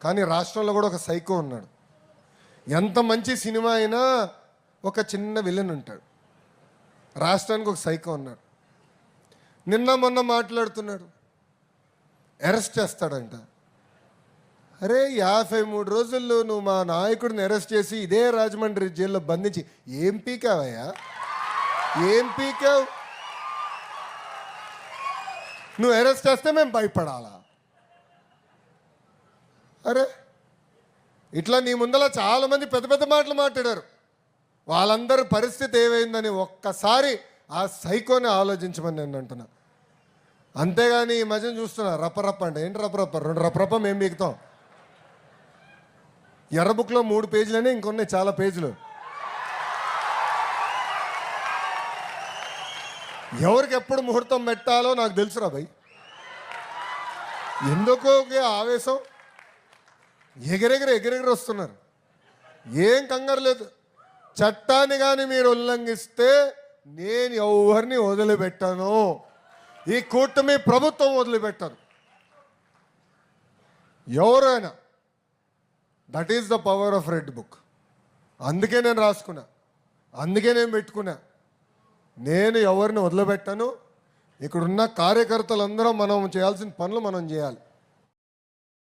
కానీ రాష్ట్రంలో కూడా ఒక సైకో ఉన్నాడు. ఎంత మంచి సినిమా అయినా ఒక చిన్న విలన్ ఉంటాడు. రాష్ట్రానికి ఒక సైకో ఉన్నాడు. నిన్న మొన్న మాట్లాడుతున్నాడు, అరెస్ట్ చేస్తాడంట. అరే 53 రోజుల్లో నువ్వు మా నాయకుడిని అరెస్ట్ చేసి ఇదే రాజమండ్రి జైల్లో బంధించి ఏం పీకావయ్యా? ఏం పీకావు? నువ్వు అరెస్ట్ చేస్తే మేము భయపడాలా? అరే ఇట్లా నీ ముందర చాలామంది పెద్ద పెద్ద మాటలు మాట్లాడారు. వాళ్ళందరి పరిస్థితి ఏమైందని ఒక్కసారి ఆ సైకోని ఆలోచించమని నేను అంటున్నా. అంతేగాని ఈ మధ్యన చూస్తున్నా రప్పరప్ప అంటే ఏంటి రప్పరప్ప? 2 రప్పరప్ప మేము బీగుతాం. ఎర్ర బుక్లో 3 పేజీలనే, ఇంకొన్నాయి చాలా పేజీలు. ఎవరికి ఎప్పుడు ముహూర్తం పెట్టాలో నాకు తెలుసురా భయ్. ఎందుకో ఆవేశం, ఎగిరెగిరి వస్తున్నారు. ఏం కంగారు లేదు. చట్టాన్ని కానీ మీరు ఉల్లంఘిస్తే నేను ఎవరిని వదిలిపెట్టాను. ఈ కూటమి ప్రభుత్వం వదిలిపెట్టాను. ఎవరైనా. That is the power of red book. అందుకే నేను రాసుకున్నా, అందుకే నేను పెట్టుకున్నా. నేను ఎవరిని వదిలిపెట్టాను. ఇక్కడున్న కార్యకర్తలందరం మనం చేయాల్సిన పనులు మనం చేయాలి.